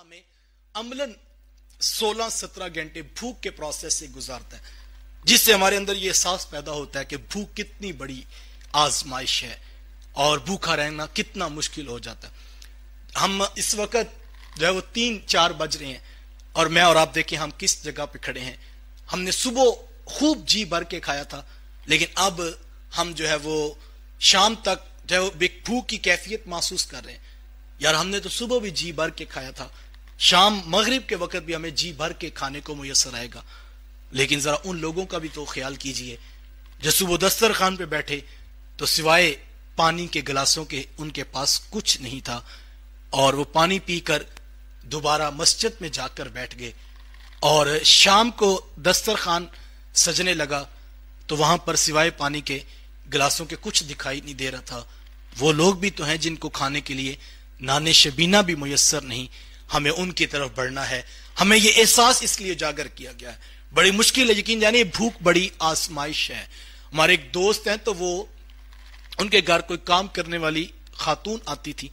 हमें अमलन 16-17 घंटे भूख के प्रोसेस से गुजारता है, जिससे हमारे अंदर ये एहसास पैदा होता है कि भूख कितनी बड़ी आजमाइश है और भूखा रहना कितना मुश्किल हो जाता है। हम इस वक्त जो है वो 3-4 बज रहे हैं और मैं और आप देखें हम किस जगह पे खड़े हैं। हमने सुबह खूब जी भर के खाया था, लेकिन अब हम जो है वो शाम तक जो है वो भूख की कैफियत महसूस कर रहे हैं। यार हमने तो सुबह भी जी भर के खाया था, शाम मगरिब के वक्त भी हमें जी भर के खाने को मुयस्सर आएगा, लेकिन जरा उन लोगों का भी तो ख्याल कीजिए जो सुबह दस्तरखान पे बैठे तो सिवाय पानी के गिलासों के उनके पास कुछ नहीं था और वो पानी पीकर दोबारा मस्जिद में जाकर बैठ गए और शाम को दस्तरखान सजने लगा तो वहां पर सिवाय पानी के गिलासों के कुछ दिखाई नहीं दे रहा था। वो लोग भी तो हैं जिनको खाने के लिए नाने शबीना भी मुयस्सर नहीं। हमें उनकी तरफ बढ़ना है, हमें ये एहसास इसलिए उजागर किया गया है। बड़ी मुश्किल है, यकीन जानिए भूख बड़ी आजमाइश है। हमारे एक दोस्त हैं तो वो उनके घर कोई काम करने वाली खातून आती थी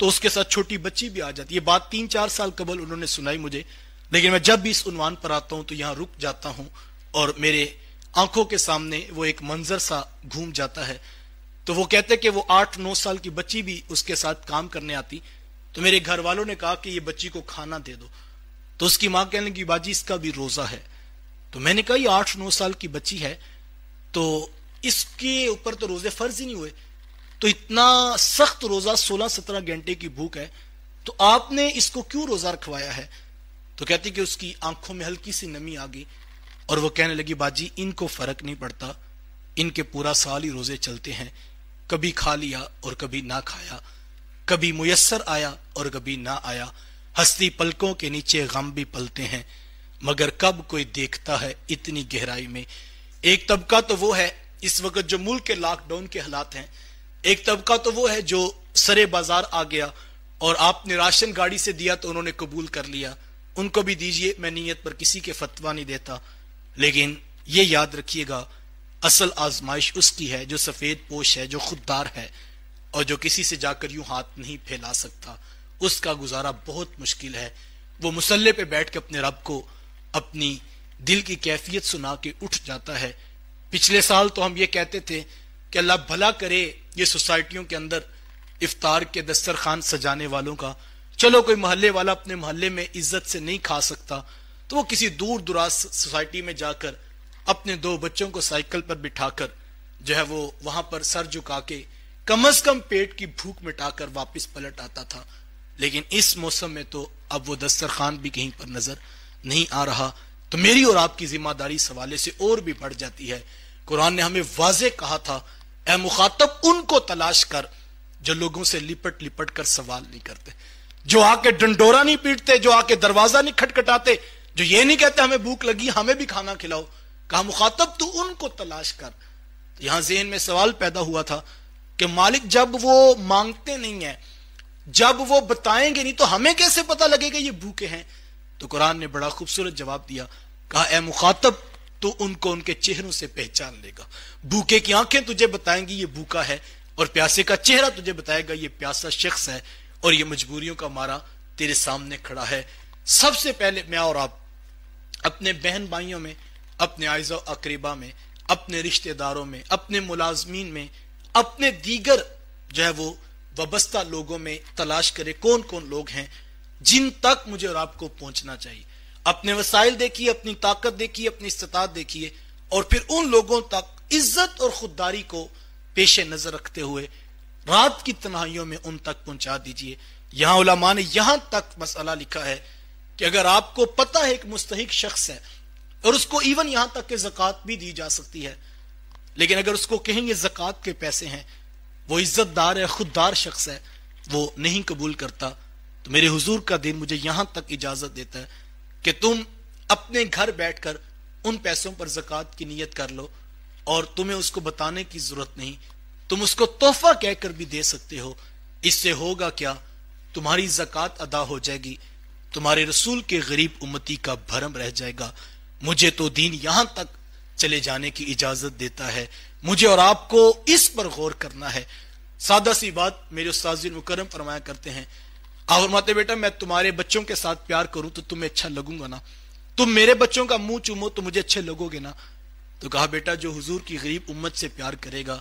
तो उसके साथ छोटी बच्ची भी आ जाती। ये बात 3-4 साल कबल उन्होंने सुनाई मुझे, लेकिन मैं जब भी इस उन्वान पर आता हूं तो यहां रुक जाता हूं और मेरे आंखों के सामने वो एक मंजर सा घूम जाता है। तो वो कहते कि वो 8-9 साल की बच्ची भी उसके साथ काम करने आती। तो मेरे घर वालों ने कहा कि ये बच्ची को खाना दे दो, तो उसकी मां कहने लगी बाजी इसका भी रोजा है। तो मैंने कहा ये 8-9 साल की बच्ची है तो इसके ऊपर तो रोजे फर्ज ही नहीं हुए, तो इतना सख्त रोजा 16-17 घंटे की भूख है तो आपने इसको क्यों रोजा रखवाया है? तो कहती कि उसकी आंखों में हल्की सी नमी आ गई और वो कहने लगी बाजी इनको फर्क नहीं पड़ता, इनके पूरा साल ही रोजे चलते हैं, कभी खा लिया और कभी ना खाया, कभी मुयस्सर आया और कभी ना आया, हस्ती पलकों के नीचे गम भी पलते हैं, मगर कब कोई देखता है इतनी गहराई में। एक तबका तो वो है इस वक्त जो मुल्क के लॉकडाउन के हालात हैं, एक तबका तो वो है जो सरे बाजार आ गया और आपने राशन गाड़ी से दिया तो उन्होंने कबूल कर लिया, उनको भी दीजिए, मैं नीयत पर किसी के फतवा नहीं देता। लेकिन ये याद रखिएगा असल आजमाइश उसकी है जो सफेद पोश है, जो खुददार है और जो किसी से जाकर यूं हाथ नहीं फैला सकता। उसका गुजारा बहुत मुश्किल है। वो मुसल्ले पे बैठ के अपने रब को अपनी दिल की कैफियत सुना के उठ जाता है। पिछले साल तो हम ये कहते थे कि अल्लाह भला करे ये सोसाइटियों के अंदर इफ्तार के दस्तरखान सजाने वालों का। चलो कोई मोहल्ले वाला अपने मोहल्ले में इज्जत से नहीं खा सकता तो वो किसी दूर दुराज सोसाइटी में जाकर अपने 2 बच्चों को साइकिल पर बिठाकर जो है वो वहां पर सर झुका के कम से कम पेट की भूख मिटाकर वापस पलट आता था। लेकिन इस मौसम में तो अब वो दस्तरखान भी कहीं पर नजर नहीं आ रहा। तो मेरी और आपकी जिम्मेदारी इस हवाले से और भी बढ़ जाती है। कुरान ने हमें वाजे कहा था ऐ मुखातब उनको तलाश कर जो लोगों से लिपट लिपट कर सवाल नहीं करते, जो आके डंडोरा नहीं पीटते, जो आके दरवाजा नहीं खटखटाते, जो ये नहीं कहते हमें भूख लगी हमें भी खाना खिलाओ। कहा मुखातब तू उनको तलाश कर। तो यहां ज़हन में सवाल पैदा हुआ था कि मालिक जब वो मांगते नहीं है, जब वो बताएंगे नहीं तो हमें कैसे पता लगेगा ये भूखे हैं? तो कुरान ने बड़ा खूबसूरत जवाब दिया, कहा ऐ मुखातब तो उनको उनके चेहरों से पहचान लेगा। भूखे की आंखें तुझे बताएंगी ये भूखा है और प्यासे का चेहरा तुझे बताएगा ये प्यासा शख्स है और ये मजबूरियों का मारा तेरे सामने खड़ा है। सबसे पहले मैं और आप अपने बहन भाइयों में, अपने आइज़ा अकरीबा में, अपने रिश्तेदारों में, अपने मुलाजमीन में, अपने दीगर जो है वो वबस्ता लोगों में तलाश करे कौन कौन लोग हैं जिन तक मुझे और आपको पहुंचना चाहिए। अपने वसाइल देखिए, अपनी ताकत देखिए, अपनी इस्तिताअत देखिए और फिर उन लोगों तक इज्जत और खुददारी को पेश नजर रखते हुए रात की तन्हाइयों में उन तक पहुंचा दीजिए। यहां उलमा ने यहां तक मसला लिखा है कि अगर आपको पता है एक मुस्तहिक शख्स है और उसको इवन यहां तक कि ज़कात भी दी जा सकती है, लेकिन अगर उसको कहेंगे ज़कात के पैसे हैं, वो इज्जतदार है, खुददार शख्स है, वो नहीं कबूल करता, तो मेरे हुजूर का दिन मुझे यहां तक इजाजत देता है कि तुम अपने घर बैठकर उन पैसों पर ज़कात की नियत कर लो और तुम्हें उसको बताने की जरूरत नहीं, तुम उसको तोहफा कहकर भी दे सकते हो। इससे होगा क्या? तुम्हारी ज़कात अदा हो जाएगी, तुम्हारे रसूल के गरीब उम्मती का भरम रह जाएगा। मुझे तो दीन यहां तक चले जाने की इजाजत देता है। मुझे और आपको इस पर गौर करना है। सादा सी बात मेरे उस्ताद मुकर्रम फरमाया करते हैं, आप फरमाते बेटा मैं तुम्हारे बच्चों के साथ प्यार करूं तो तुम्हें अच्छा लगूंगा ना, तुम मेरे बच्चों का मुंह चूमो तो मुझे अच्छे लगोगे ना। तो कहा बेटा जो हुजूर की गरीब उम्मत से प्यार करेगा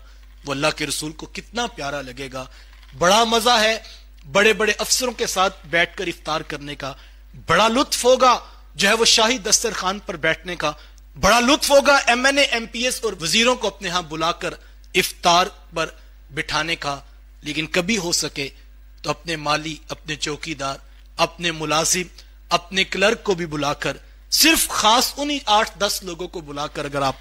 वो अल्लाह के रसूल को कितना प्यारा लगेगा। बड़ा मजा है बड़े बड़े अफसरों के साथ बैठकर इफ्तार करने का, बड़ा लुत्फ होगा जो है वो शाही दस्तरखान पर बैठने का, बड़ा लुत्फ होगा MNA MPS और वजीरों को अपने यहां बुलाकर इफ्तार पर बिठाने का। लेकिन कभी हो सके तो अपने माली, अपने चौकीदार, अपने मुलाजिम, अपने क्लर्क को भी बुलाकर, सिर्फ खास उन्हीं 8-10 लोगों को बुलाकर अगर आप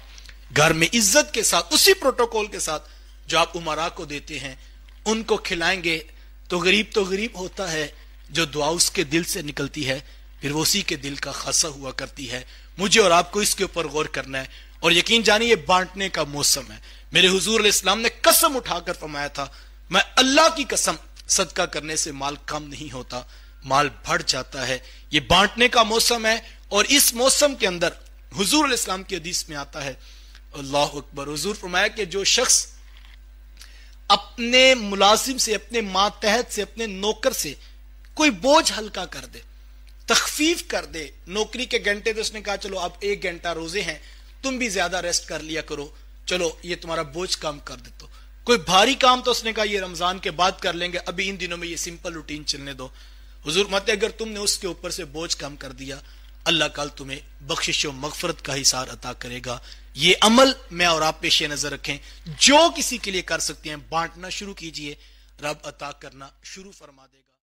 घर में इज्जत के साथ उसी प्रोटोकॉल के साथ जो आप उमरा को देते हैं उनको खिलाएंगे तो गरीब होता है, जो दुआ उसके दिल से निकलती है फिर वो उसी के दिल का खासा हुआ करती है। मुझे और आपको इसके ऊपर गौर करना है और यकीन जानिए ये बांटने का मौसम है। मेरे हुजूर अलैहि सलाम ने कसम उठाकर फरमाया था, मैं अल्लाह की कसम सदका करने से माल कम नहीं होता, माल बढ़ जाता है। ये बांटने का मौसम है और इस मौसम के अंदर हुजूर अलैहि सलाम की हदीस में आता है, अल्लाह अकबर, हुजूर फरमाया कि जो शख्स अपने मुलाजिम से, अपने मातहत से, अपने नौकर से कोई बोझ हल्का कर दे, तखफीफ कर दे, नौकरी के घंटे तो उसने कहा चलो आप 1 घंटा रोजे हैं तुम भी ज्यादा रेस्ट कर लिया करो, चलो ये तुम्हारा बोझ कम कर दे। तो कोई भारी काम तो उसने कहा ये रमजान के बाद कर लेंगे, अभी इन दिनों में ये सिंपल रूटीन चलने दो। हुजूर कहते अगर तुमने उसके ऊपर से बोझ कम कर दिया अल्लाह कल तुम्हें बख्शिश और मगफरत का हिसार अता करेगा। ये अमल मैं और आप पेश नजर रखें, जो किसी के लिए कर सकते हैं बांटना शुरू कीजिए, रब अता करना शुरू फरमा देगा।